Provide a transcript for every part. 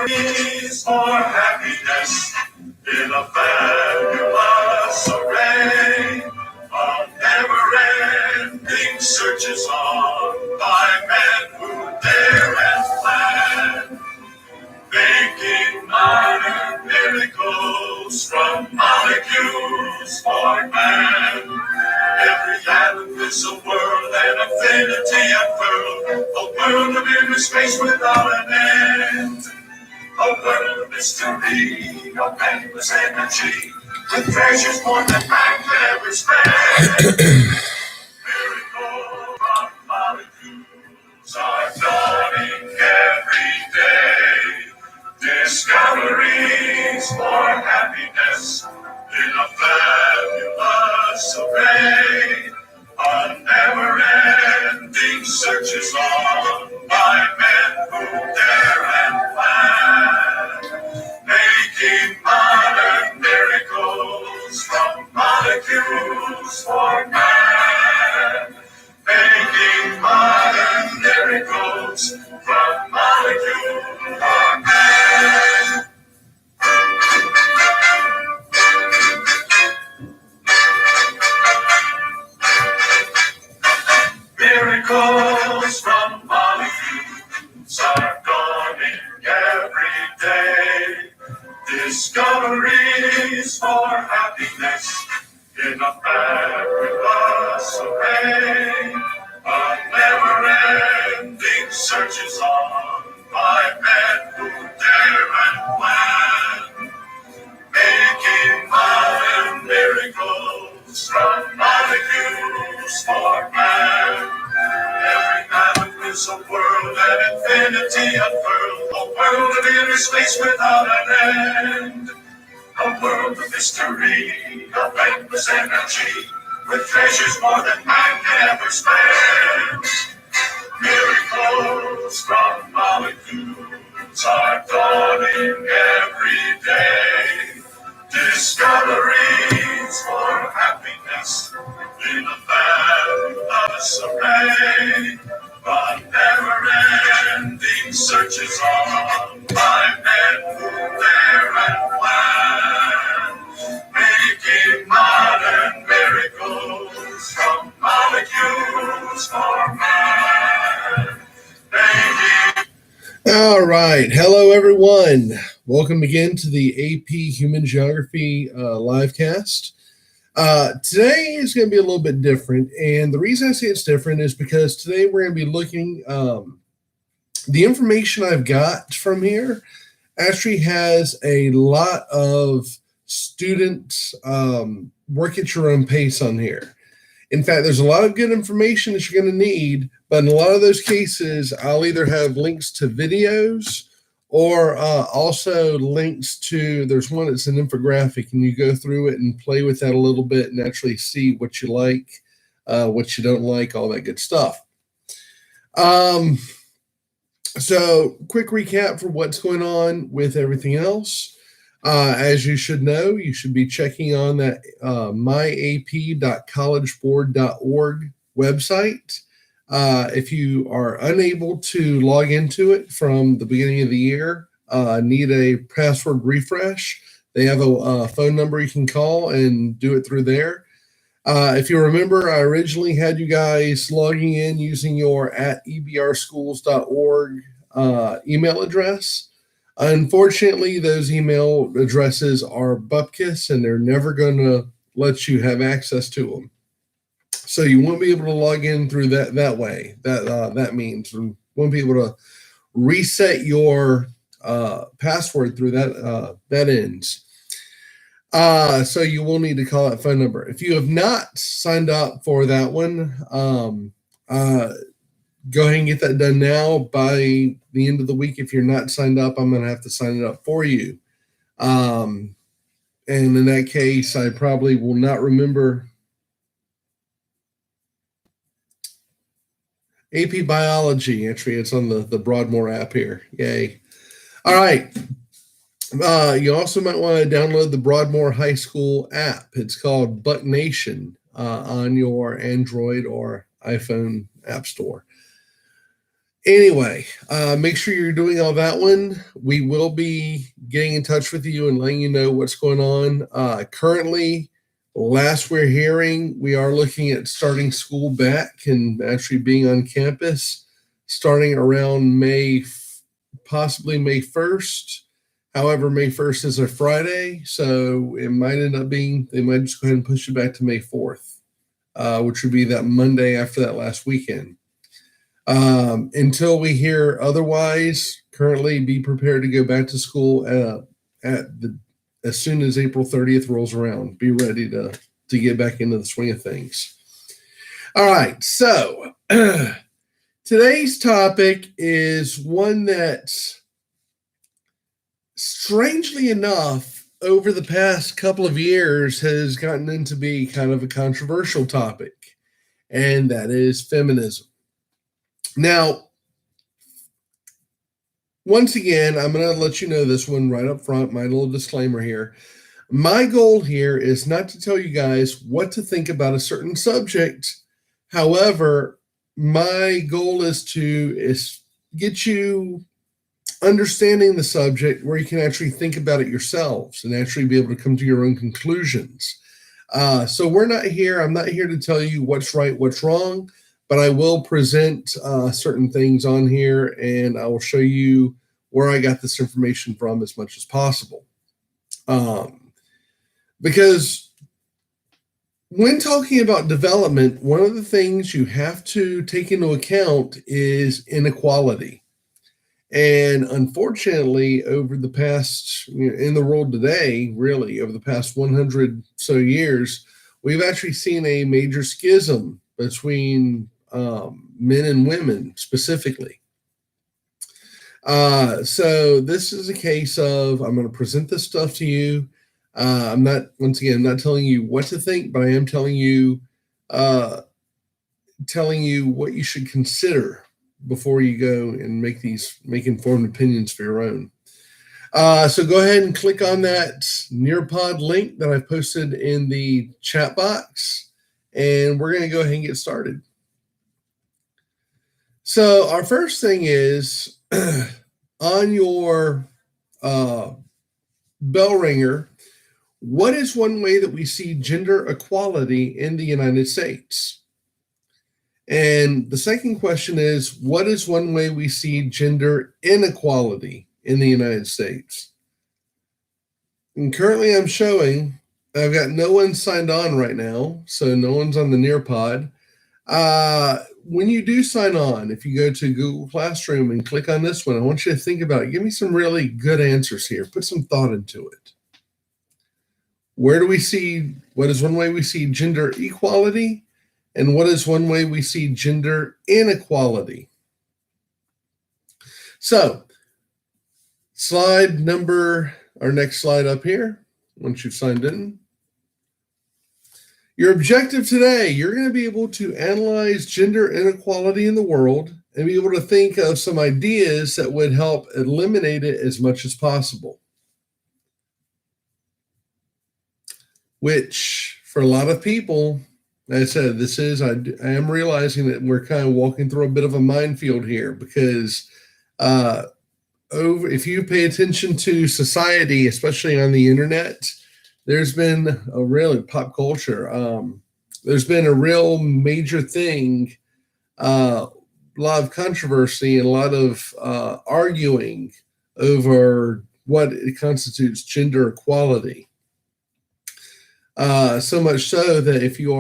Discoveries for happiness in a fabulous array of never-ending searches on by men who dare and plan, making modern miracles from molecules for man. Every atom is a world and infinity unfurled, a world of inner space without an end. A world of mystery, of endless energy, with treasures more than man can ever spend. Miracles from molecules are dawning every day. Discoveries for happiness in a fabulous array. A never-ending searches on by men who dare and plan, making modern miracles from molecules for man, making modern miracles from molecules for man. Miracles from molecules are dawning every day. Discoveries for happiness in a fabulous array. A never-ending searches on by men who dare and plan, making modern miracles from molecules for man. Every atom is a world and infinity unfurled, a world of inner space without an end. A world of mystery, of endless energy, with treasures more than man can ever spend. Miracles from molecules are dawning every day. Discoveries for happiness in a fabulous array. A never-ending searches on by men who dare and plan, making modern miracles from molecules for man. All right. Hello, everyone. Welcome again to the AP Human Geography livecast. Today is going to be a little bit different. And the reason I say it's different is because today we're going to be looking, the information I've got from here actually has a lot of students work at your own pace on here. In fact, there's a lot of good information that you're going to need, but in a lot of those cases, I'll either have links to videos or also links to, there's one that's an infographic, and you go through it and play with that a little bit and actually see what you like, what you don't like, all that good stuff. So quick recap for what's going on with everything else. As you should know, you should be checking on that myap.collegeboard.org website. If you are unable to log into it from the beginning of the year, need a password refresh, they have a phone number you can call and do it through there. If you remember, I originally had you guys logging in using your @ebrschools.org email address. Unfortunately, those email addresses are bupkis and they're never going to let you have access to them. So you won't be able to log in through that way. That means you won't be able to reset your password through that ends. So you will need to call that phone number. If you have not signed up for that one, go ahead and get that done now. By the end of the week, if you're not signed up, I'm going to have to sign it up for you. And in that case, I probably will not remember. AP Biology, actually, it's on the Broadmoor app here. Yay. All right. You also might want to download the Broadmoor High School app. It's called Buck Nation on your Android or iPhone app store. Anyway, make sure you're doing all that one. We will be getting in touch with you and letting you know what's going on. Currently, last we're hearing, we are looking at starting school back and actually being on campus starting around possibly May 1st. However, May 1st is a Friday, so it might end up being, they might just go ahead and push it back to May 4th, which would be that Monday after that last weekend. Until we hear otherwise, currently be prepared to go back to school as soon as April 30th rolls around. Be ready to get back into the swing of things. All right, so today's topic is one that, strangely enough, over the past couple of years has gotten into be kind of a controversial topic, and that is feminism. Now, once again, I'm going to let you know this one right up front, my little disclaimer here. My goal here is not to tell you guys what to think about a certain subject. However, my goal is get you understanding the subject where you can actually think about it yourselves and actually be able to come to your own conclusions. So I'm not here to tell you what's right, what's wrong, but I will present certain things on here, and I will show you where I got this information from as much as possible. Because when talking about development, one of the things you have to take into account is inequality. And unfortunately, over the past, in the world today, really, over the past 100 so years, we've actually seen a major schism between men and women specifically. So this is a case of, I'm going to present this stuff to you. I'm not telling you what to think, but I am telling you what you should consider before you go and make informed opinions for your own. So go ahead and click on that Nearpod link that I've posted in the chat box, and we're going to go ahead and get started. So our first thing is on your bell ringer, what is one way that we see gender equality in the United States? And the second question is, what is one way we see gender inequality in the United States? And currently I'm showing, I've got no one signed on right now, so no one's on the Nearpod. When you do sign on, if you go to Google Classroom and click on this one, I want you to think about it. Give me some really good answers here. Put some thought into it. What is one way we see gender equality? And what is one way we see gender inequality? So, our next slide up here, once you've signed in. Your objective today, you're going to be able to analyze gender inequality in the world and be able to think of some ideas that would help eliminate it as much as possible. Which, for a lot of people, like I said, I am realizing that we're kind of walking through a bit of a minefield here, because if you pay attention to society, especially on the internet, there's been a real pop culture. There's been a real major thing, a lot of controversy and a lot of arguing over what constitutes gender equality. So much so that if you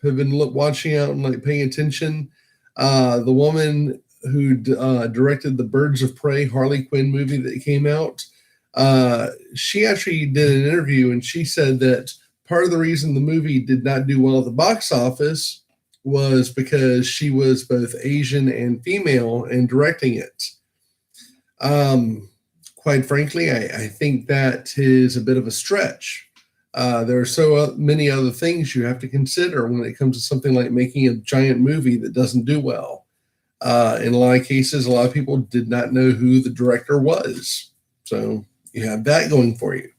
have been watching out and paying attention, the woman who directed the Birds of Prey Harley Quinn movie that came out, she actually did an interview, and she said that part of the reason the movie did not do well at the box office was because she was both Asian and female in directing it. Quite frankly, I think that is a bit of a stretch. There are so many other things you have to consider when it comes to something like making a giant movie that doesn't do well. In a lot of cases, a lot of people did not know who the director was. So you have that going for you.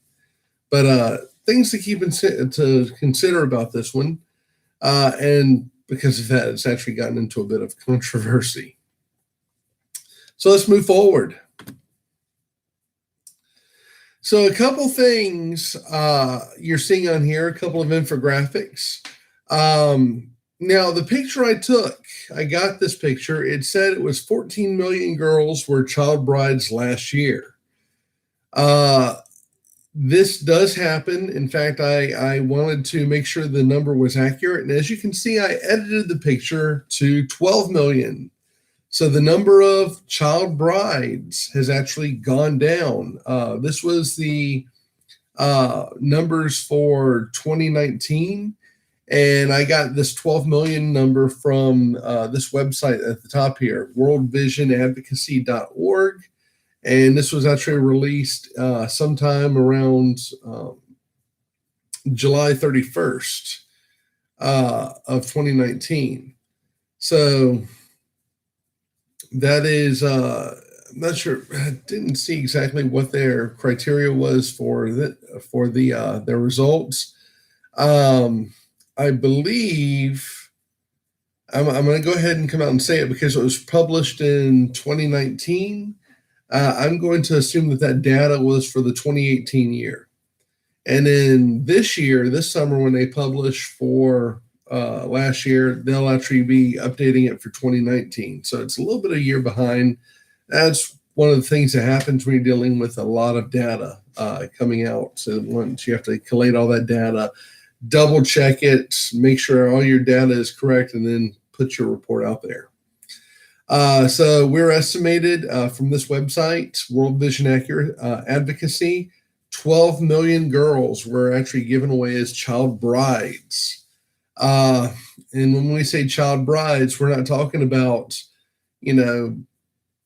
But things to consider about this one. And because of that, it's actually gotten into a bit of controversy. So let's move forward. So a couple things you're seeing on here, a couple of infographics. Now, the picture I took, I got this picture. It said it was 14 million girls were child brides last year. This does happen. In fact, I wanted to make sure the number was accurate. And as you can see, I edited the picture to 12 million. So the number of child brides has actually gone down. This was the numbers for 2019. And I got this 12 million number from this website at the top here, worldvisionadvocacy.org. And this was actually released sometime around July 31st of 2019. So that is, I'm not sure, I didn't see exactly what their criteria was for their results. I believe I'm going to go ahead and come out and say it because it was published in 2019. I'm going to assume that data was for the 2018 year. And then this summer, when they publish for last year, they'll actually be updating it for 2019. So it's a little bit a year behind. That's one of the things that happens when you're dealing with a lot of data coming out. So once you have to collate all that data, double check it, make sure all your data is correct, and then put your report out there. So we're estimated from this website, World Vision Advocacy, 12 million girls were actually given away as child brides. And when we say child brides, we're not talking about,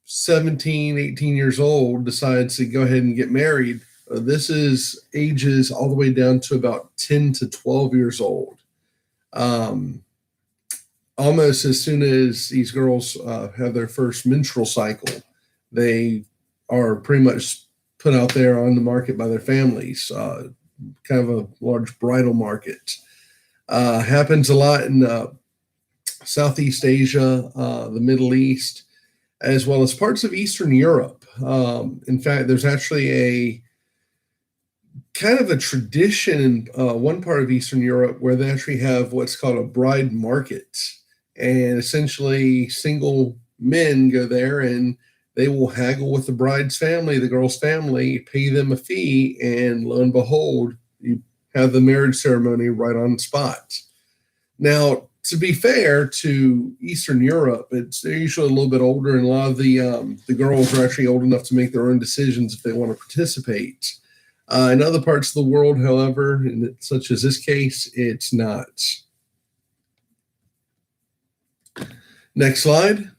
17, 18 years old decides to go ahead and get married. This is ages all the way down to about 10 to 12 years old. Almost as soon as these girls have their first menstrual cycle, they are pretty much put out there on the market by their families, kind of a large bridal market. Happens a lot in Southeast Asia, the Middle East, as well as parts of Eastern Europe. In fact, there's actually a kind of a tradition in one part of Eastern Europe where they actually have what's called a bride market. And essentially, single men go there and they will haggle with the bride's family, the girl's family, pay them a fee, and lo and behold, you have the marriage ceremony right on the spot. Now, to be fair to Eastern Europe, they're usually a little bit older, and a lot of the girls are actually old enough to make their own decisions if they want to participate. In other parts of the world, however, such as this case, it's not. Next slide.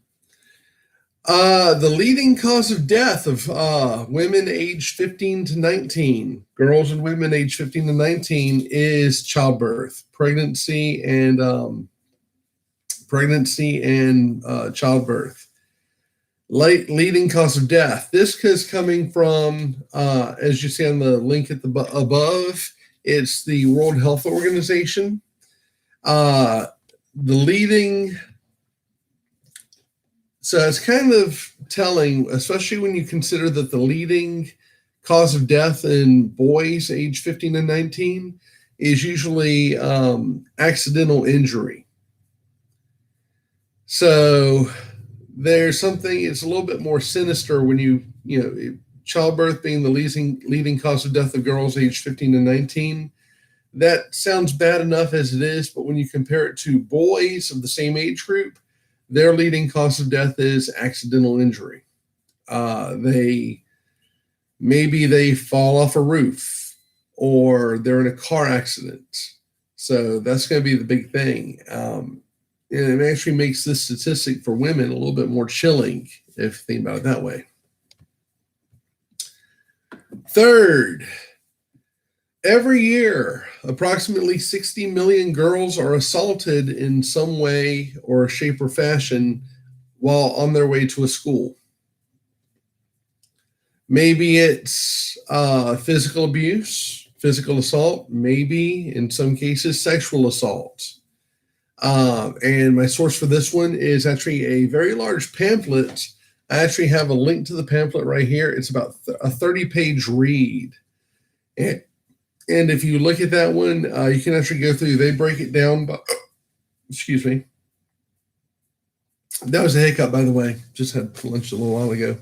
The leading cause of death of women aged 15 to 19, girls and women aged 15 to 19, is childbirth, pregnancy and childbirth. Leading cause of death. This is coming from, as you see on the link at the above, it's the World Health Organization. So it's kind of telling, especially when you consider that the leading cause of death in boys age 15 and 19 is usually accidental injury. So there's something, it's a little bit more sinister when childbirth being the leading cause of death of girls aged 15 and 19. That sounds bad enough as it is, but when you compare it to boys of the same age group, their leading cause of death is accidental injury. They fall off a roof, or they're in a car accident. So that's going to be the big thing. And it actually makes this statistic for women a little bit more chilling if you think about it that way. Third, every year, approximately 60 million girls are assaulted in some way or shape or fashion while on their way to a school. Maybe it's physical abuse, physical assault, maybe in some cases sexual assault. And my source for this one is actually a very large pamphlet I actually have a link to the pamphlet right here. It's about a 30-page read. And if you look at that one, you can actually go through. They break it down by, excuse me. That was a hiccup, by the way. Just had lunch a little while ago.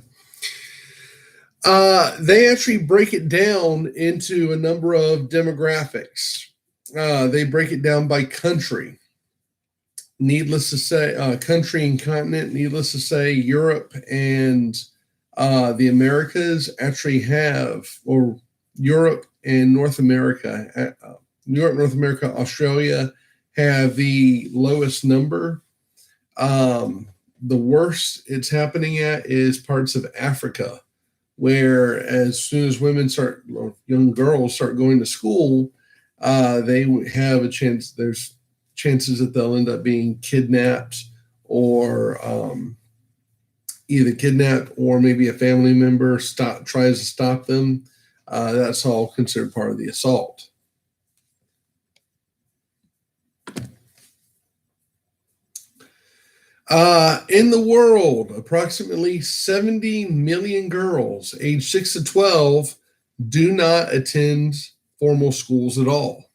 They actually break it down into a number of demographics. They break it down by country. Needless to say, country and continent. Needless to say, Europe and the Americas actually have, or Europe and North America, Europe, North America, Australia have the lowest number. The worst it's happening at is parts of Africa, where as soon as women start, or young girls start going to school, they have a chance. There's chances that they'll end up being kidnapped, or either kidnapped, or maybe a family member tries to stop them. That's all considered part of the assault. In the world, approximately 70 million girls aged 6 to 12 do not attend formal schools at all.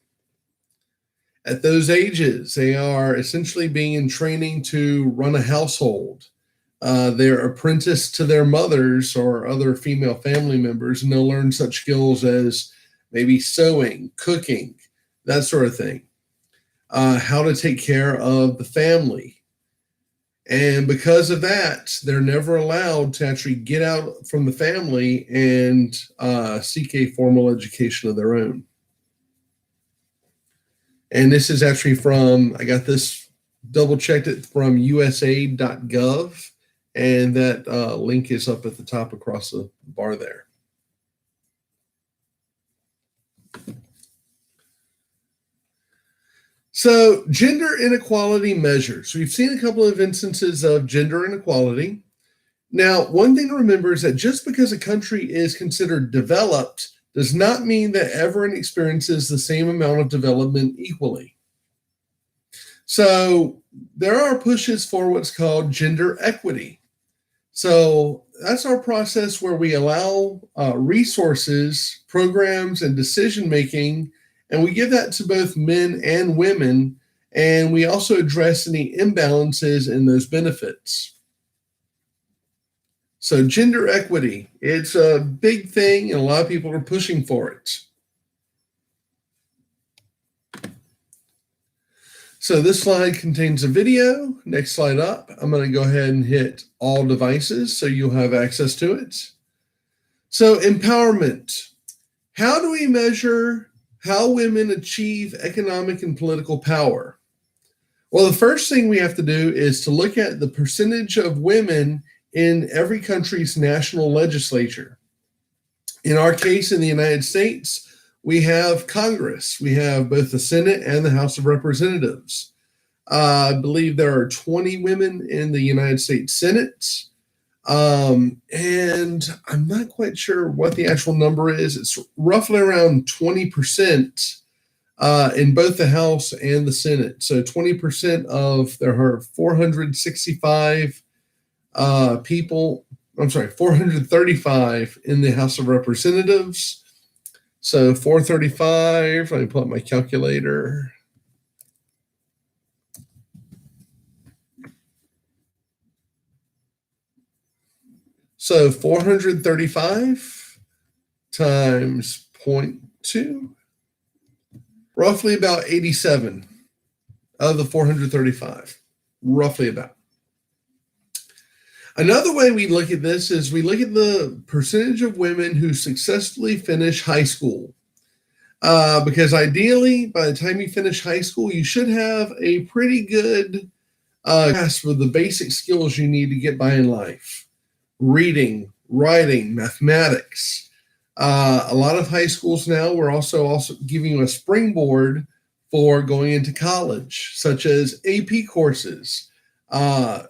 At those ages, they are essentially being in training to run a household. They're apprenticed to their mothers or other female family members, and they'll learn such skills as maybe sewing, cooking, that sort of thing. How to take care of the family. And because of that, they're never allowed to actually get out from the family and seek a formal education of their own. And this is actually from, I got this double-checked it from usa.gov, and that link is up at the top across the bar there. So, gender inequality measures. We've seen a couple of instances of gender inequality. Now, one thing to remember is that just because a country is considered developed does not mean that everyone experiences the same amount of development equally. So, there are pushes for what's called gender equity. So, that's our process where we allow resources, programs, and decision making, and we give that to both men and women, and we also address any imbalances in those benefits. So gender equity, it's a big thing, and a lot of people are pushing for it. So this slide contains a video. Next slide up. I'm going to go ahead and hit all devices so you'll have access to it. So empowerment. How do we measure how women achieve economic and political power? Well, the first thing we have to do is to look at the percentage of women in every country's national legislature. In our case, in the United States, we have Congress. We have both the Senate and the House of Representatives. I believe there are 20 women in the United States Senate. And I'm not quite sure what the actual number is. It's roughly around 20% in both the House and the Senate. So 20% of there are 465 people. I'm sorry, 435 in the House of Representatives. So 435, let me pull up my calculator. So 435 times 0.2, roughly about 87 of the 435, roughly about. Another way we look at this is we look at the percentage of women who successfully finish high school. Because ideally, by the time you finish high school, you should have a pretty good grasp of the basic skills you need to get by in life. Reading, writing, mathematics. A lot of high schools now, we're also giving you a springboard for going into college, such as AP courses,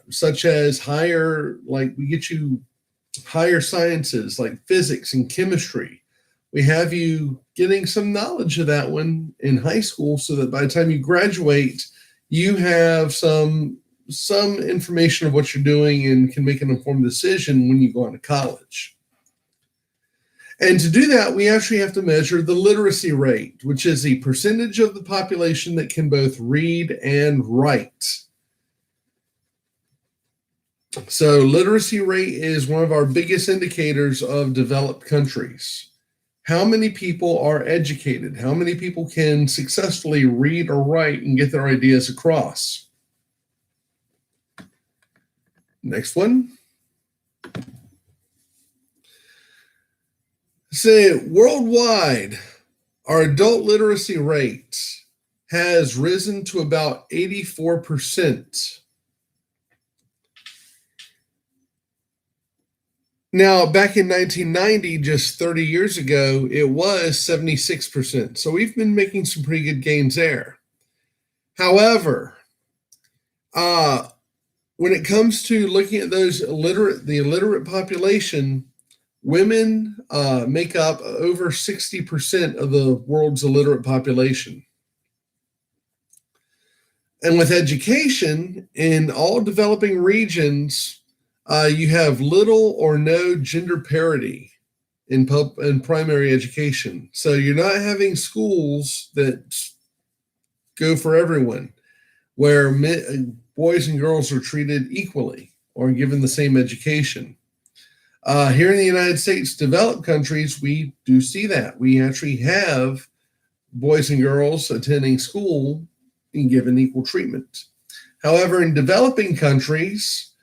such as higher, like we get you higher sciences like physics and chemistry. We have you getting some knowledge of that one in high school so that by the time you graduate, you have some some information of what you're doing and can make an informed decision when you go on to college. And to do that, we actually have to measure the literacy rate, which is the percentage of the population that can both read and write. So literacy rate is one of our biggest indicators of developed countries. How many people are educated? How many people can successfully read or write and get their ideas across? Next one. Say worldwide, our adult literacy rate has risen to about 84%. Now, back in 1990, just 30 years ago, it was 76%. So we've been making some pretty good gains there. However, when it comes to looking at the illiterate population, women make up over 60% of the world's illiterate population. And with education, in all developing regions, you have little or no gender parity in primary education. So you're not having schools that go for everyone, where boys and girls are treated equally or given the same education. Here in the United States, developed countries, we do see that. We actually have boys and girls attending school and given equal treatment. However, in developing countries,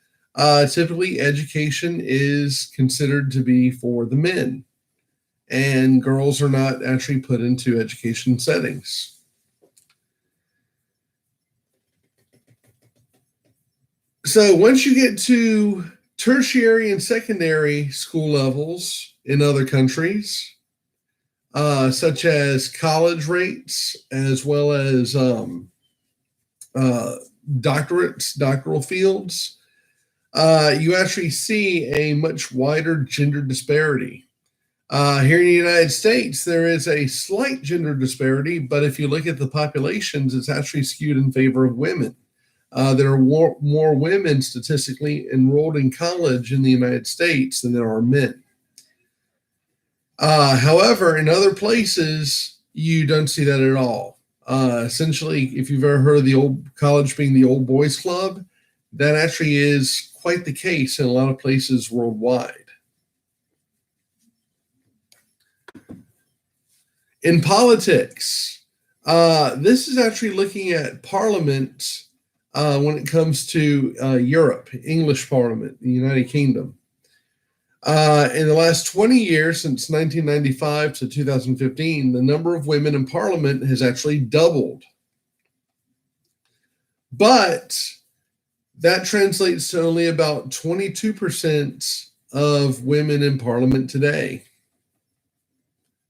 typically education is considered to be for the men, and girls are not actually put into education settings. So once you get to tertiary and secondary school levels in other countries, such as college rates, as well as doctoral fields, you actually see a much wider gender disparity. Here in the United States, there is a slight gender disparity, but if you look at the populations, it's actually skewed in favor of women. There are more women statistically enrolled in college in the United States than there are men. However, in other places, you don't see that at all. Essentially, if you've ever heard of the old college being the old boys club, that actually is quite the case in a lot of places worldwide. In politics, this is actually looking at Parliament when it comes to Europe, English Parliament, the United Kingdom. In the last 20 years, since 1995 to 2015, the number of women in Parliament has actually doubled. But that translates to only about 22% of women in Parliament today.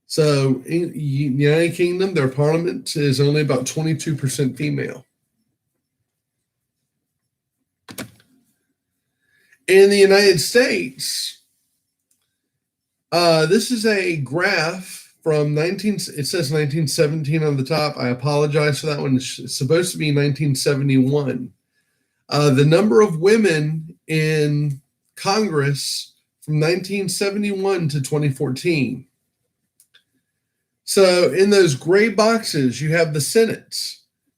So in the United Kingdom, their Parliament is only about 22% female. In the United States, this is a graph from it says 1917 on the top. I apologize for that one. It's supposed to be 1971. The number of women in Congress from 1971 to 2014. So in those gray boxes, you have the Senate.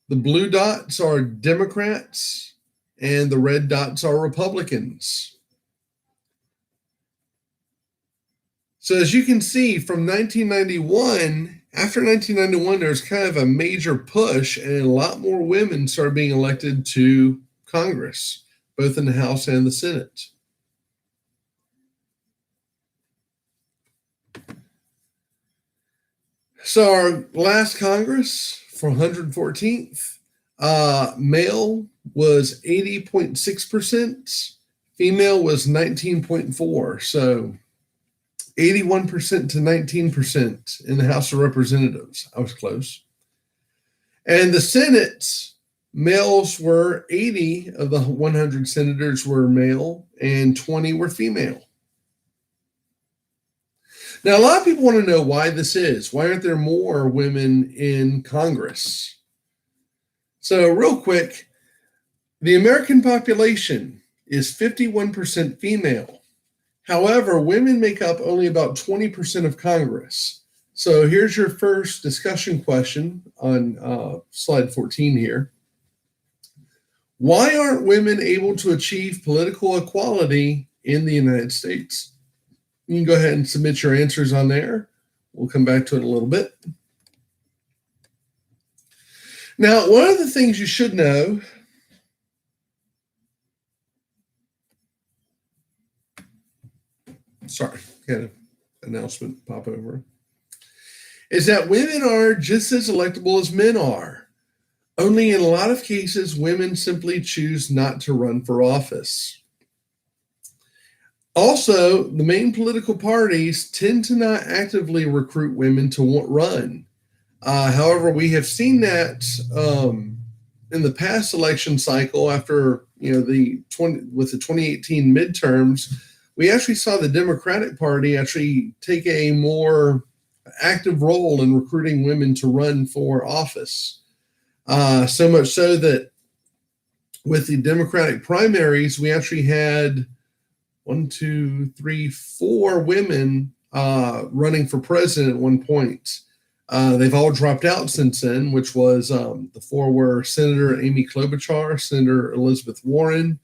The blue dots are Democrats, and the red dots are Republicans. So as you can see, from 1991, after 1991, there's kind of a major push, and a lot more women started being elected to Congress, both in the House and the Senate. So our last Congress, for 114th, male was 80.6%, female was 19.4%. So 81% to 19% in the House of Representatives. I was close. And the Senate, males were 80 of the 100 senators were male and 20 were female. Now, a lot of people want to know why this is. Why aren't there more women in Congress? So real quick, The American population is 51% female. However, women make up only about 20% of Congress. So here's your first discussion question on slide 14 here. Why aren't women able to achieve political equality in the United States? You can go ahead and submit your answers on there. We'll come back to it in a little bit. Now, one of the things you should know, sorry, had an announcement pop over, is that women are just as electable as men are. Only in a lot of cases, women simply choose not to run for office. Also, the main political parties tend to not actively recruit women to run. However, we have seen that in the past election cycle, after with the 2018 midterms, we actually saw the Democratic Party actually take a more active role in recruiting women to run for office. So much so that with the Democratic primaries, we actually had 4 women running for president at one point. They've all dropped out since then, which was the 4 were Senator Amy Klobuchar, Senator Elizabeth Warren,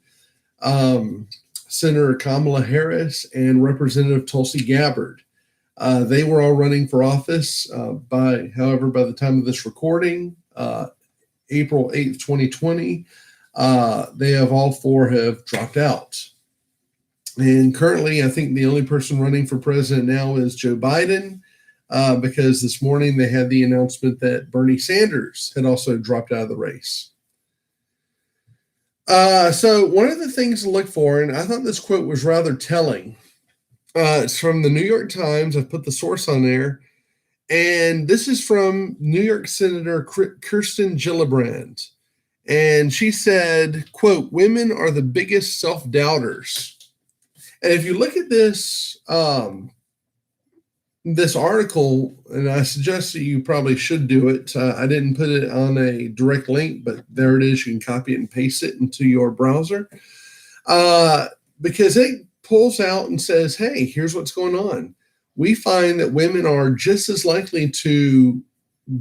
Senator Kamala Harris, and Representative Tulsi Gabbard. They were all running for office. However, by the time of this recording, April 8th, 2020, they have all 4 have dropped out. And currently, I think the only person running for president now is Joe Biden, because this morning they had the announcement that Bernie Sanders had also dropped out of the race. So one of the things to look for, and I thought this quote was rather telling, it's from the New York Times. I've put the source on there. And this is from New York Senator Kirsten Gillibrand. And she said, quote, "Women are the biggest self-doubters." And if you look at this this article, and I suggest that you probably should do it. I didn't put it on a direct link, but there it is. You can copy it and paste it into your browser, because it pulls out and says, hey, here's what's going on. We find that women are just as likely to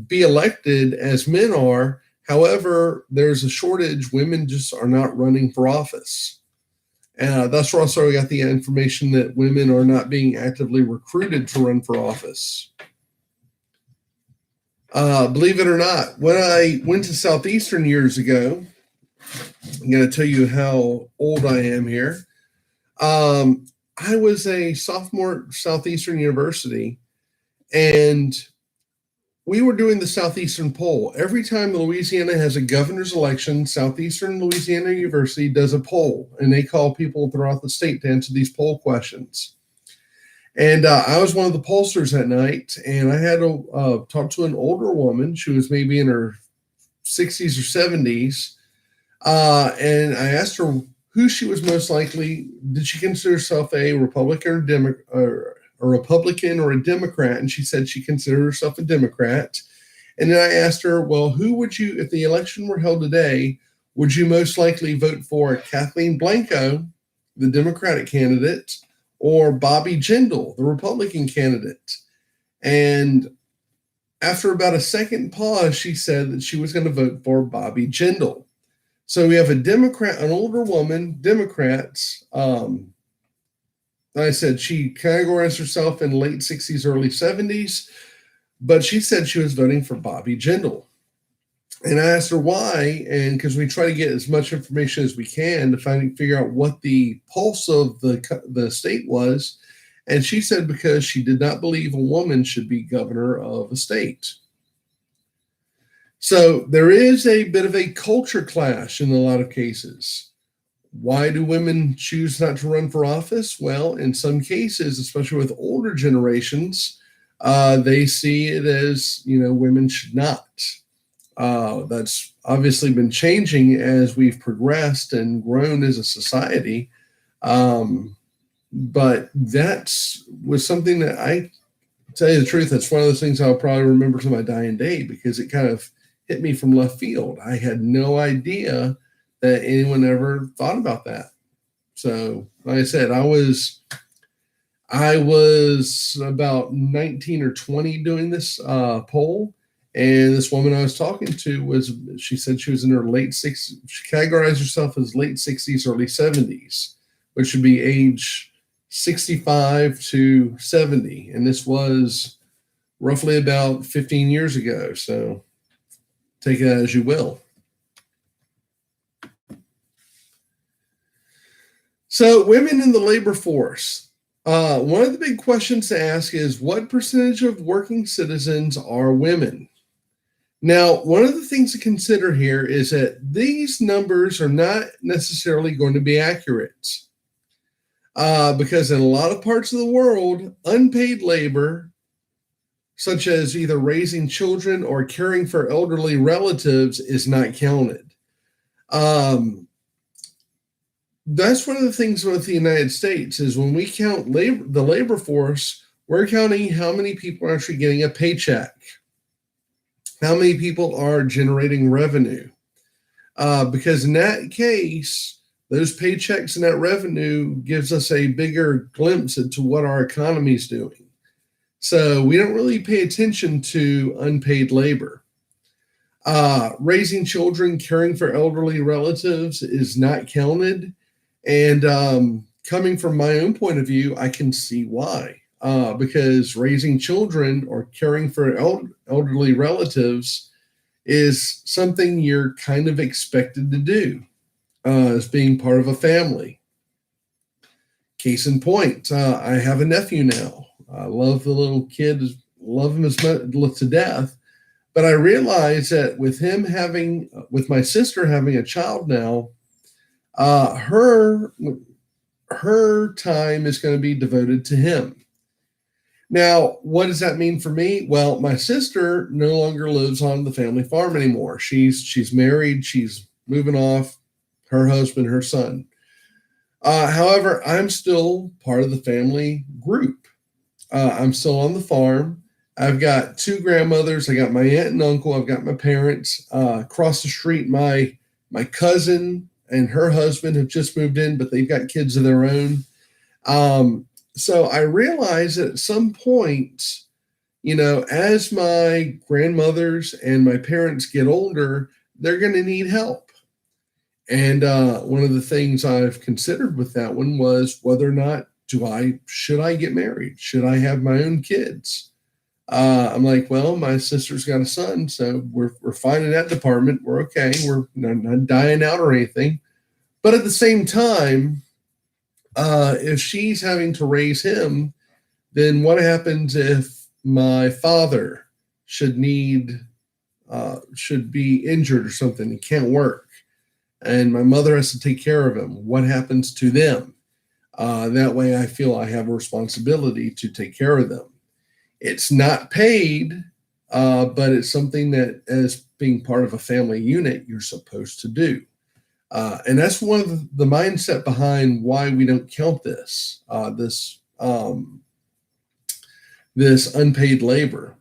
be elected as men are. However, there's a shortage. Women just are not running for office. That's where also we got the information that women are not being actively recruited to run for office. Believe it or not, when I went to Southeastern years ago, I'm going to tell you how old I am here. I was a sophomore at Southeastern University, and we were doing the Southeastern poll. Every time Louisiana has a governor's election, Southeastern Louisiana University does a poll, and they call people throughout the state to answer these poll questions. And I was one of the pollsters that night, and I had to talk to an older woman. She was maybe in her 60s or 70s, and I asked her who she was most likely. Did she consider herself a Republican or a Democrat? And she said she considered herself a Democrat. And then I asked her, well, who would you, if the election were held today, would you most likely vote for Kathleen Blanco, the Democratic candidate, or Bobby Jindal, the Republican candidate? And after about a second pause, she said that she was going to vote for Bobby Jindal. So we have a Democrat, an older woman, Democrats. I said she categorized herself in late 60s, early 70s, but she said she was voting for Bobby Jindal. And I asked her why, and because we try to get as much information as we can to figure out what the pulse of the state was. And she said because she did not believe a woman should be governor of a state. So there is a bit of a culture clash in a lot of cases. Why do women choose not to run for office? Well, in some cases, especially with older generations, they see it as, women should not. That's obviously been changing as we've progressed and grown as a society. But that was something that I tell you the truth, that's one of those things I'll probably remember to my dying day, because it kind of hit me from left field. I had no idea that anyone ever thought about that. So, like I said, I was about 19 or 20 doing this poll, and this woman I was talking to she said she was in her late 60s. She categorized herself as late 60s, early 70s, which would be age 65 to 70. And this was roughly about 15 years ago. So take it as you will. So women in the labor force. One of the big questions to ask is, what percentage of working citizens are women? Now, one of the things to consider here is that these numbers are not necessarily going to be accurate, because in a lot of parts of the world, unpaid labor, such as either raising children or caring for elderly relatives, is not counted. That's one of the things with the United States is when we count the labor force, we're counting how many people are actually getting a paycheck, how many people are generating revenue. Because in that case, those paychecks and that revenue gives us a bigger glimpse into what our economy is doing. So we don't really pay attention to unpaid labor. Raising children, caring for elderly relatives is not counted. And coming from my own point of view, I can see why. Because raising children or caring for elderly relatives is something you're kind of expected to do as being part of a family. Case in point, I have a nephew now. I love the little kid, love him as much to death. But I realize that with my sister having a child now, her time is going to be devoted to him. Now, what does that mean for me? Well, my sister no longer lives on the family farm anymore. She's married. She's moving off. Her husband, her son. However, I'm still part of the family group. I'm still on the farm. I've got two grandmothers. I got my aunt and uncle. I've got my parents. Across the street, my cousin and her husband have just moved in, but they've got kids of their own. So I realized that at some point, as my grandmothers and my parents get older, they're going to need help. And one of the things I've considered with that one was whether or not should I get married? Should I have my own kids? I'm like, well, my sister's got a son, so we're fine in that department. We're okay. We're not dying out or anything. But at the same time, if she's having to raise him, then what happens if my father should be injured or something? He can't work, and my mother has to take care of him. What happens to them? That way, I feel I have a responsibility to take care of them. It's not paid, but it's something that, as being part of a family unit, you're supposed to do. And that's one of the mindset behind why we don't count this unpaid labor.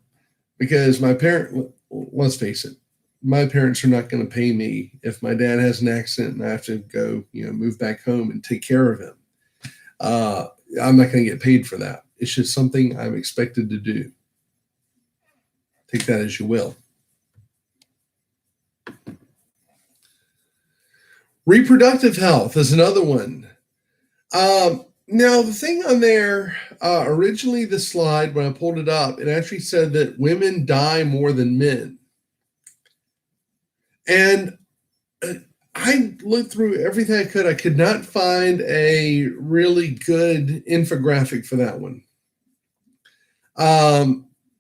Because let's face it, my parents are not going to pay me if my dad has an accident and I have to go, move back home and take care of him. I'm not going to get paid for that. It's just something I'm expected to do. Take that as you will. Reproductive health is another one. Now, the thing on there, originally the slide, when I pulled it up, it actually said that women die more than men. And I looked through everything I could. I could not find a really good infographic for that one.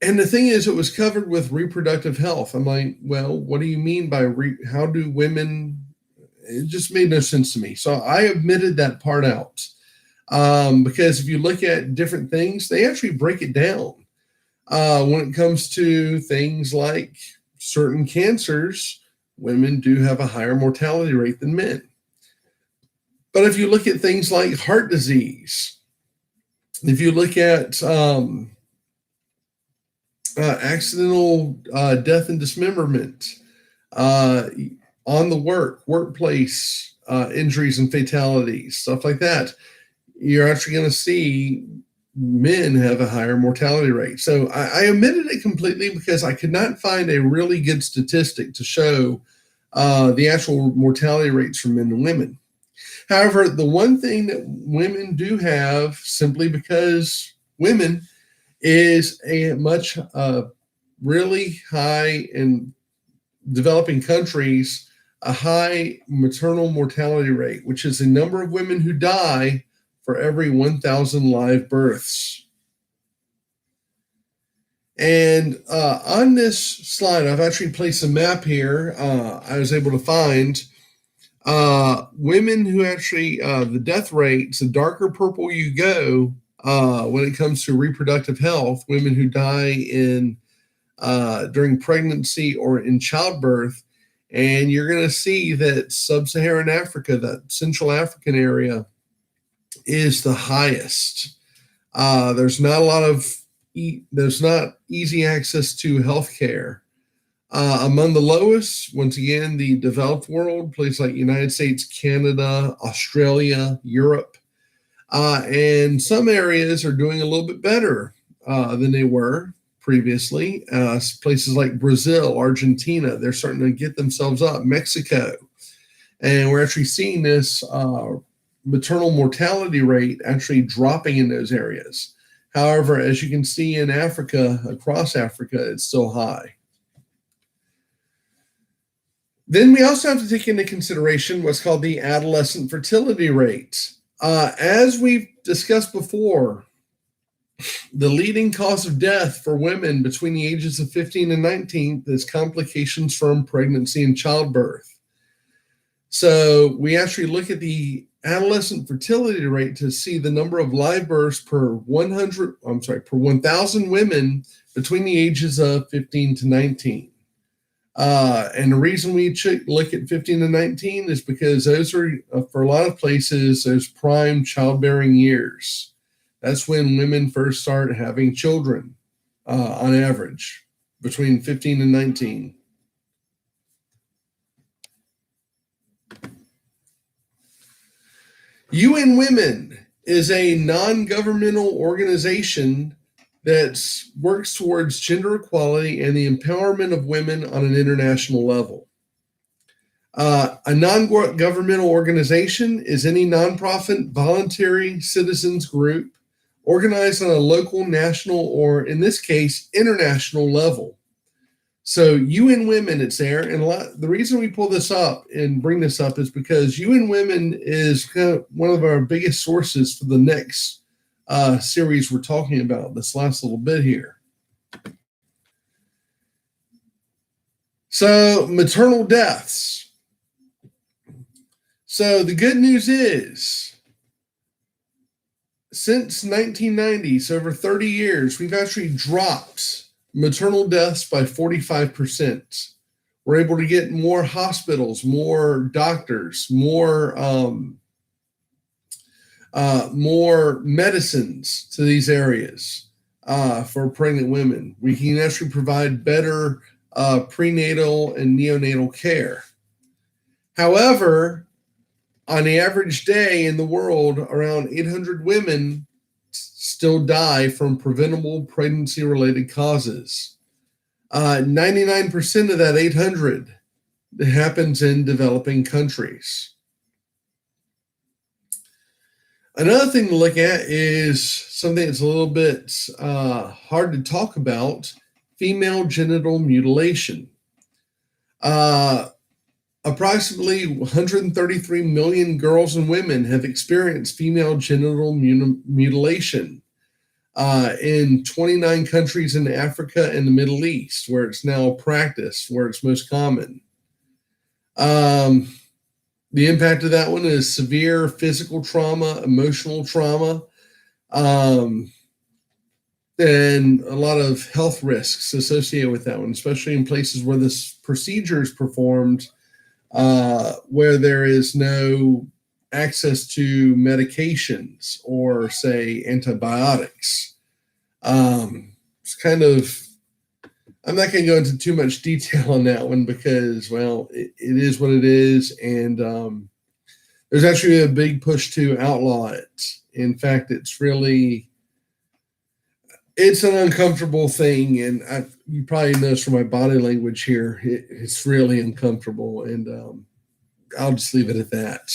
And the thing is, it was covered with reproductive health. I'm like, well, what do you mean by how do women? It just made no sense to me. So I omitted that part out. Because if you look at different things, they actually break it down. When it comes to things like certain cancers, women do have a higher mortality rate than men. But if you look at things like heart disease, if you look at accidental death and dismemberment, on the workplace injuries and fatalities, stuff like that, you're actually going to see men have a higher mortality rate. So I omitted it completely because I could not find a really good statistic to show the actual mortality rates for men and women. However, the one thing that women do have, simply because women, is a much really high in developing countries, a high maternal mortality rate, which is the number of women who die for every 1,000 live births. And on this slide, I've actually placed a map here. I was able to find women who actually, the death rates, the darker purple you go when it comes to reproductive health, women who die in during pregnancy or in childbirth. And you're going to see that sub-Saharan Africa, that Central African area, is the highest. There's not easy access to healthcare. Among the lowest, once again, the developed world, places like United States, Canada, Australia, Europe, and some areas are doing a little bit better than they were previously. Places like Brazil, Argentina, they're starting to get themselves up. Mexico, and we're actually seeing this maternal mortality rate actually dropping in those areas. However, as you can see in Africa, across Africa, it's still high. Then we also have to take into consideration what's called the adolescent fertility rate. As we've discussed before, the leading cause of death for women between the ages of 15 and 19 is complications from pregnancy and childbirth. So we actually look at the adolescent fertility rate to see the number of live births per 1,000 women between the ages of 15 to 19. And the reason we look at 15 to 19 is because those are, for a lot of places, those prime childbearing years. That's when women first start having children, on average, between 15 and 19. UN Women is a non-governmental organization that works towards gender equality and the empowerment of women on an international level. A non-governmental organization is any nonprofit, voluntary citizens group organized on a local, national, or in this case, international level. So UN Women, it's there. And the reason we pull this up and bring this up is because UN Women is kind of one of our biggest sources for the next series we're talking about, this last little bit here. So maternal deaths. So the good news is, since 1990, so over 30 years, we've actually dropped maternal deaths by 45%. We're able to get more hospitals, more doctors, more medicines to these areas for pregnant women. We can actually provide better prenatal and neonatal care. However, on the average day in the world, around 800 women still die from preventable pregnancy-related causes. 99% of that 800 happens in developing countries. Another thing to look at is something that's a little bit hard to talk about: female genital mutilation. Approximately 133 million girls and women have experienced female genital mutilation in 29 countries in Africa and the Middle East, where it's now practiced, where it's most common. The impact of that one is severe physical trauma, emotional trauma, and a lot of health risks associated with that one, especially in places where this procedure is performed, where there is no access to medications or, say, antibiotics. It's kind of I'm not going to go into too much detail on that one because, well, it is what it is. And there's actually a big push to outlaw it. In fact, it's an uncomfortable thing. And you probably notice from my body language here, it's really uncomfortable. And I'll just leave it at that.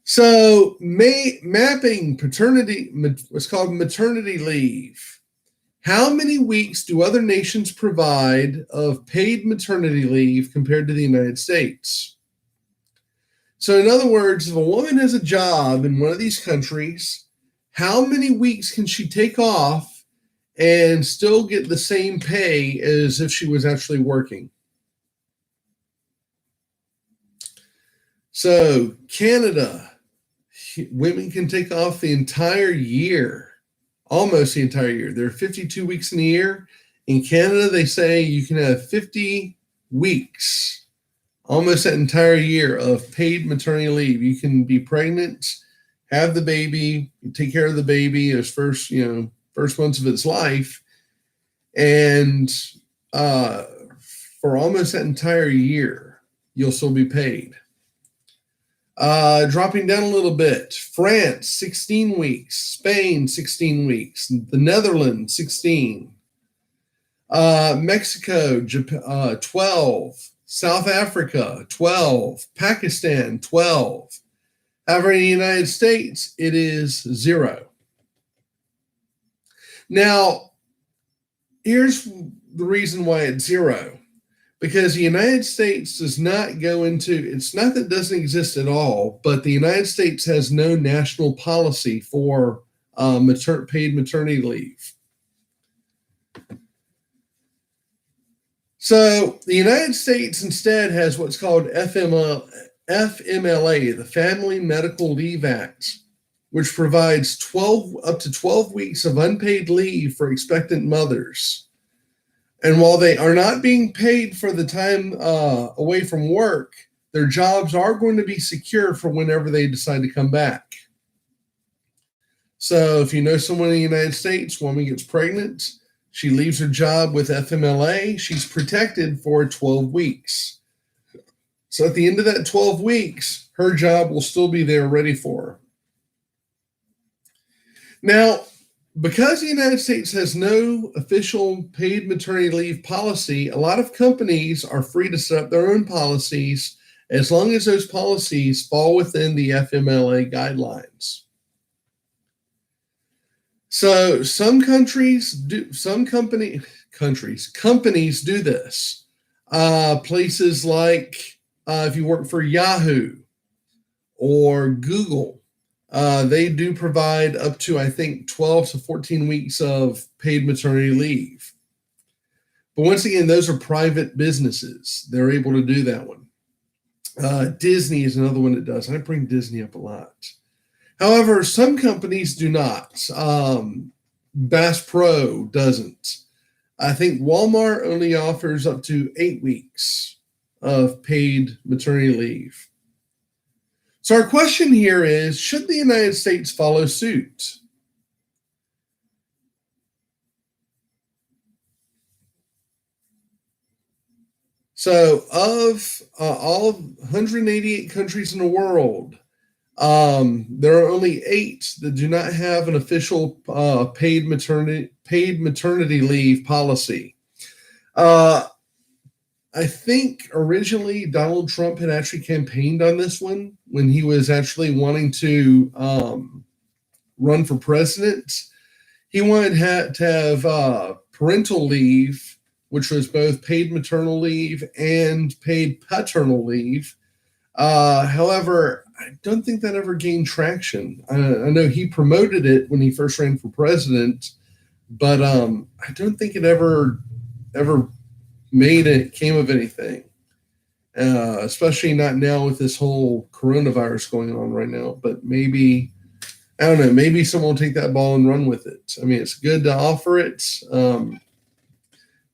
So mapping paternity, what's called maternity leave. How many weeks do other nations provide of paid maternity leave compared to the United States? So in other words, if a woman has a job in one of these countries, how many weeks can she take off and still get the same pay as if she was actually working? So Canada, women can take off the entire year. Almost the entire year. There are 52 weeks in a year. In Canada, they say you can have 50 weeks, almost that entire year of paid maternity leave. You can be pregnant, have the baby, take care of the baby those first months of its life, and for almost that entire year, you'll still be paid. Dropping down a little bit, France, 16 weeks, Spain, 16 weeks, the Netherlands, 16, Mexico, Japan, 12, South Africa, 12, Pakistan, 12. However, in the United States, it is 0. Now, here's the reason why it's 0. Because the United States does not go into, it's not that it doesn't exist at all, but the United States has no national policy for paid maternity leave. So the United States instead has what's called FMLA, the Family Medical Leave Act, which provides up to 12 weeks of unpaid leave for expectant mothers. And while they are not being paid for the time away from work, their jobs are going to be secure for whenever they decide to come back. So if you know someone in the United States, woman gets pregnant, she leaves her job with FMLA, she's protected for 12 weeks. So at the end of that 12 weeks, her job will still be there ready for her. Now, because the United States has no official paid maternity leave policy, a lot of companies are free to set up their own policies as long as those policies fall within the FMLA guidelines. So some companies do this. Places like if you work for Yahoo or Google, they do provide up to, I think, 12 to 14 weeks of paid maternity leave. But once again, those are private businesses. They're able to do that one. Disney is another one that does. I bring Disney up a lot. However, some companies do not. Bass Pro doesn't. I think Walmart only offers up to 8 weeks of paid maternity leave. So our question here is, should the United States follow suit? So of all 188 countries in the world, there are only 8 that do not have an official paid maternity leave policy. I think originally Donald Trump had actually campaigned on this one when he was actually wanting to run for president. He wanted to have parental leave, which was both paid maternal leave and paid paternal leave. However, I don't think that ever gained traction. I know he promoted it when he first ran for president, but I don't think it ever came of anything, especially not now with this whole coronavirus going on right now. But maybe, I don't know, maybe someone will take that ball and run with it. I mean, it's good to offer it.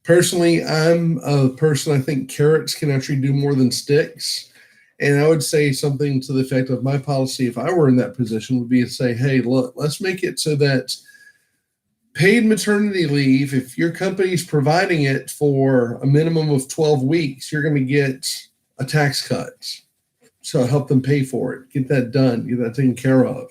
Personally, I'm a person, I think carrots can actually do more than sticks. And I would say something to the effect of my policy, if I were in that position, would be to say, hey, look, let's make it so that Paid maternity leave, if your company's providing it for a minimum of 12 weeks, you're going to get a tax cut. So help them pay for it. Get that done. Get that taken care of.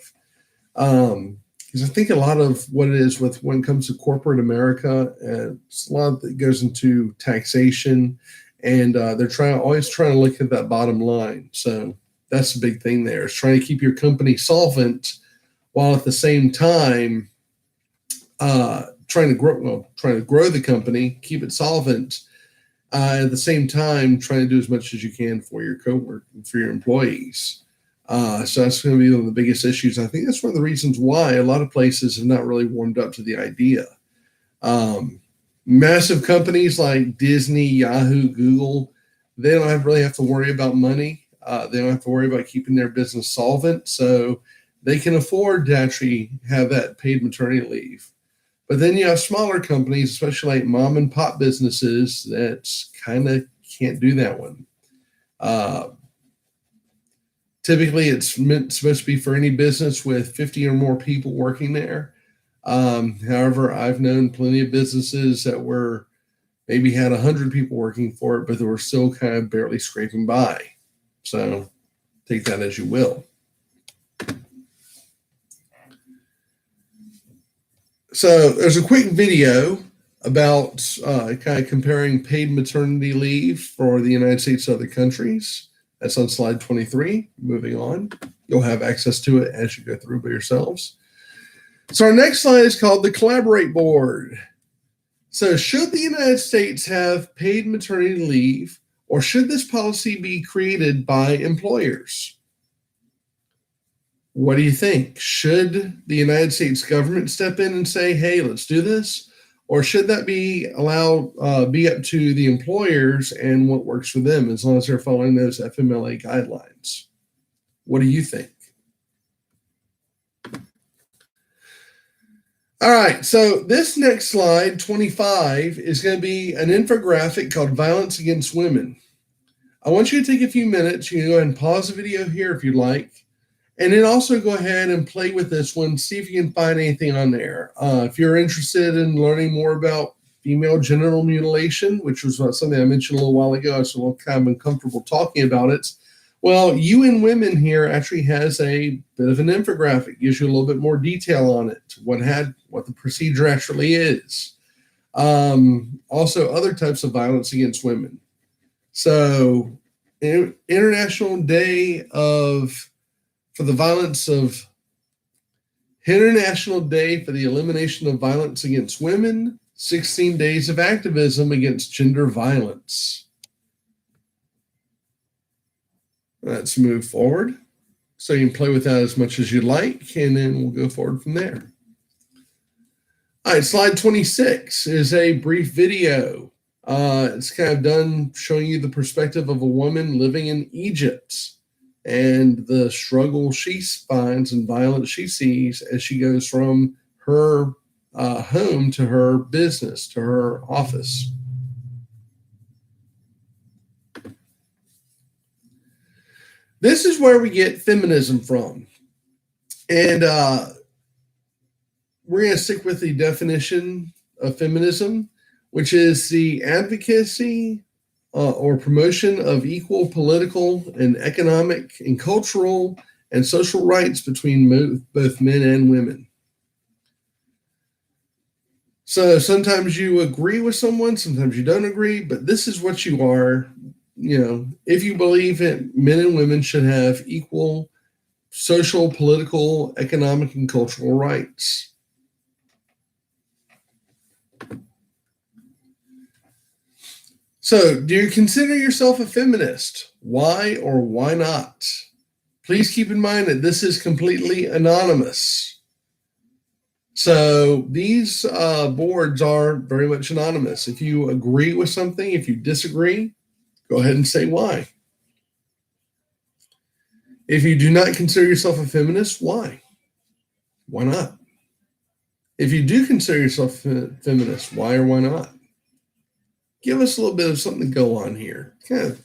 Because I think a lot of what it is with when it comes to corporate America, it's a lot that goes into taxation, and they're always trying to look at that bottom line. So that's the big thing there, is trying to keep your company solvent while at the same time trying to grow the company, keep it solvent. At the same time, trying to do as much as you can for your coworkers, for your employees. So that's going to be one of the biggest issues. I think that's one of the reasons why a lot of places have not really warmed up to the idea. Massive companies like Disney, Yahoo, Google, they don't really have to worry about money. They don't have to worry about keeping their business solvent. So they can afford to actually have that paid maternity leave. But then you have smaller companies, especially like mom and pop businesses, that kind of can't do that one. Typically, it's supposed to be for any business with 50 or more people working there. However, I've known plenty of businesses that were maybe had 100 people working for it, but they were still kind of barely scraping by. So take that as you will. So there's a quick video about kind of comparing paid maternity leave for the United States to other countries. That's on slide 23. Moving on. You'll have access to it as you go through by yourselves. So our next slide is called the Collaborate Board. So should the United States have paid maternity leave, or should this policy be created by employers? What do you think? Should the United States government step in and say, hey, let's do this? Or should that be up to the employers and what works for them, as long as they're following those FMLA guidelines? What do you think? All right, so this next slide, 25, is going to be an infographic called Violence Against Women. I want you to take a few minutes. You can go ahead and pause the video here if you'd like. And then also go ahead and play with this one, see if you can find anything on there. If you're interested in learning more about female genital mutilation, which was something I mentioned a little while ago, I was a little kind of uncomfortable talking about it. Well, UN Women here actually has a bit of an infographic, gives you a little bit more detail on it, what the procedure actually is. Also, other types of violence against women. So, International Day for the Elimination of Violence Against Women, 16 Days of Activism Against Gender Violence. Let's move forward. So you can play with that as much as you'd like, and then we'll go forward from there. All right, slide 26 is a brief video. It's kind of done showing you the perspective of a woman living in Egypt and the struggle she finds and violence she sees as she goes from her home to her business, to her office. This is where we get feminism from. And we're going to stick with the definition of feminism, which is the advocacy or promotion of equal political and economic and cultural and social rights between both men and women. So sometimes you agree with someone, sometimes you don't agree, but this is what you are. If you believe that men and women should have equal social, political, economic, and cultural rights. So, do you consider yourself a feminist? Why or why not? Please keep in mind that this is completely anonymous. So, these boards are very much anonymous. If you agree with something, if you disagree, go ahead and say why. If you do not consider yourself a feminist, why? Why not? If you do consider yourself a feminist, why or why not? Give us a little bit of something to go on here. Kind of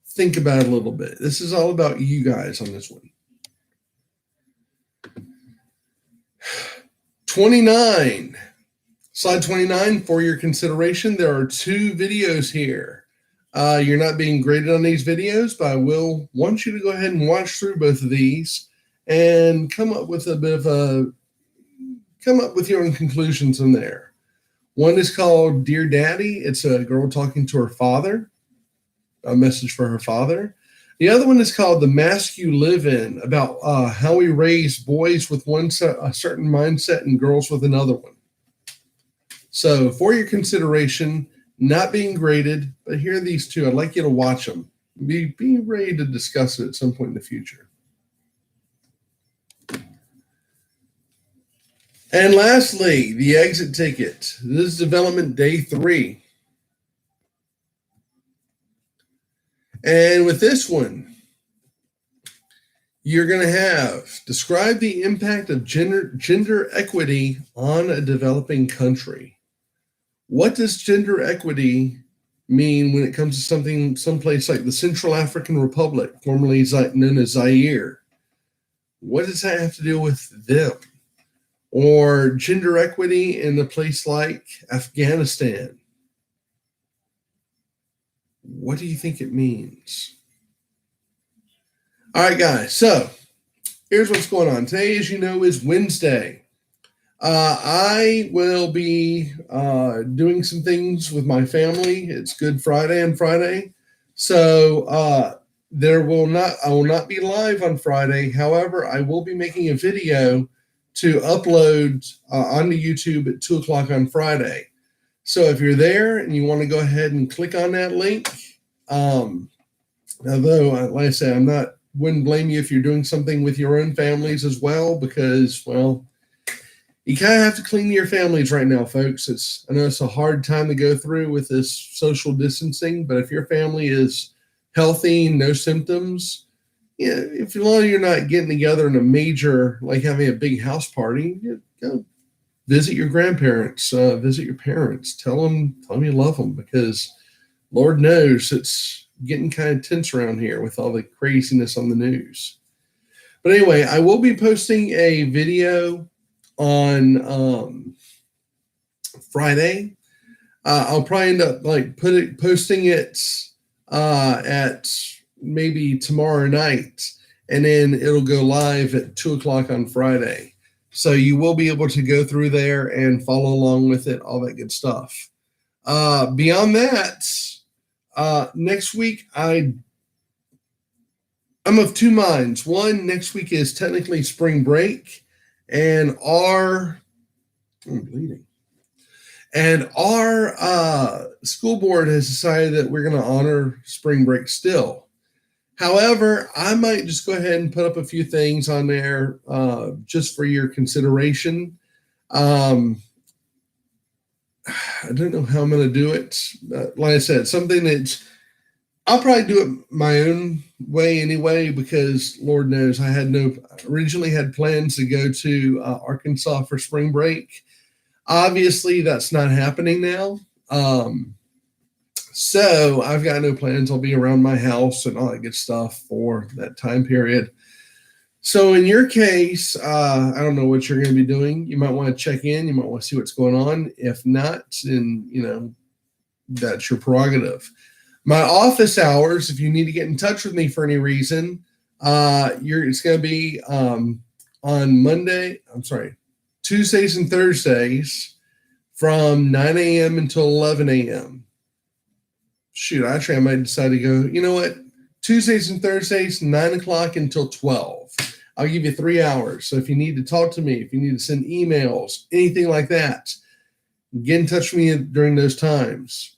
think about it a little bit. This is all about you guys on this one. 29. Slide 29, for your consideration, there are 2 videos here. You're not being graded on these videos, but I will want you to go ahead and watch through both of these and come up with your own conclusions in there. One is called Dear Daddy. It's a girl talking to her father, a message for her father. The other one is called The Mask You Live In, about how we raise boys with a certain mindset and girls with another one. So for your consideration, not being graded, but here are these 2. I'd like you to watch them. Be ready to discuss it at some point in the future. And lastly, the exit ticket. This is development day 3. And with this one, you're going to have describe the impact of gender equity on a developing country. What does gender equity mean when it comes to someplace like the Central African Republic, formerly known as Zaire? What does that have to do with them? Or gender equity in a place like Afghanistan? What do you think it means? All right, guys, so here's what's going on. Today, as you know, is Wednesday. I will be doing some things with my family. It's Good Friday on Friday. So I will not be live on Friday. However, I will be making a video to upload onto YouTube at 2 o'clock on Friday. So if you're there and you want to go ahead and click on that link, although, like I say, wouldn't blame you if you're doing something with your own families as well, because, well, you kind of have to clean your families right now, folks. I know it's a hard time to go through with this social distancing, but if your family is healthy, no symptoms, if you're not getting together in a major, like having a big house party, go visit your grandparents, visit your parents, tell them you love them, because Lord knows it's getting kind of tense around here with all the craziness on the news. But anyway, I will be posting a video on Friday. I'll probably end up posting it at maybe tomorrow night, and then it'll go live at 2 o'clock on Friday. So you will be able to go through there and follow along with it, all that good stuff. Beyond that, next week I'm of 2 minds. One, next week is technically spring break, and our school board has decided that we're going to honor spring break still. However, I might just go ahead and put up a few things on there just for your consideration. I don't know how I'm going to do it. Like I said, something that I'll probably do it my own way anyway, because Lord knows I originally had plans to go to Arkansas for spring break. Obviously, that's not happening now. So I've got no plans. I'll be around my house and all that good stuff for that time period. So in your case, I don't know what you're going to be doing. You might want to check in. You might want to see what's going on. If not, then, that's your prerogative. My office hours, if you need to get in touch with me for any reason, it's going to be on Tuesdays and Thursdays from 9 a.m. until 11 a.m. Shoot, actually, I might decide to go, you know what? Tuesdays and Thursdays, 9 o'clock until 12. I'll give you 3 hours. So if you need to talk to me, if you need to send emails, anything like that, get in touch with me during those times.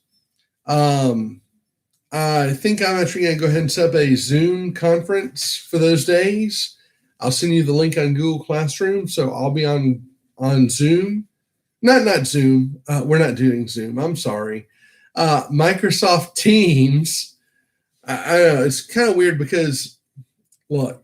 I think I'm actually going to go ahead and set up a Zoom conference for those days. I'll send you the link on Google Classroom. So I'll be on Zoom. Not Zoom. We're not doing Zoom. I'm sorry. Microsoft Teams. I know it's kind of weird because, look,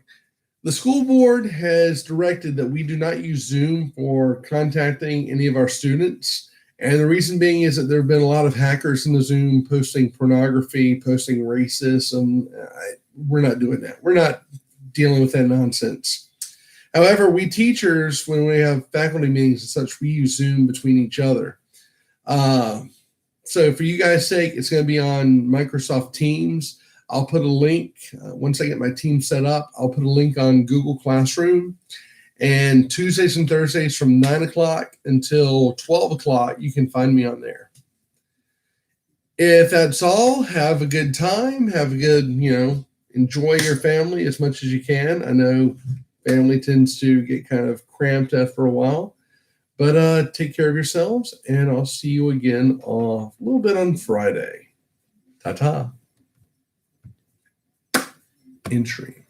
the school board has directed that we do not use Zoom for contacting any of our students. And the reason being is that there have been a lot of hackers in the Zoom posting pornography, posting racism. We're not doing that. We're not dealing with that nonsense. However, we teachers, when we have faculty meetings and such, we use Zoom between each other. So for you guys' sake, it's going to be on Microsoft Teams. I'll put a link once I get my team set up. I'll put a link on Google Classroom. And Tuesdays and Thursdays from 9 o'clock until 12 o'clock, you can find me on there. If that's all, have a good time. Have a good, enjoy your family as much as you can. I know family tends to get kind of cramped after a while. But take care of yourselves, and I'll see you again a little bit on Friday. Ta-ta. Entry.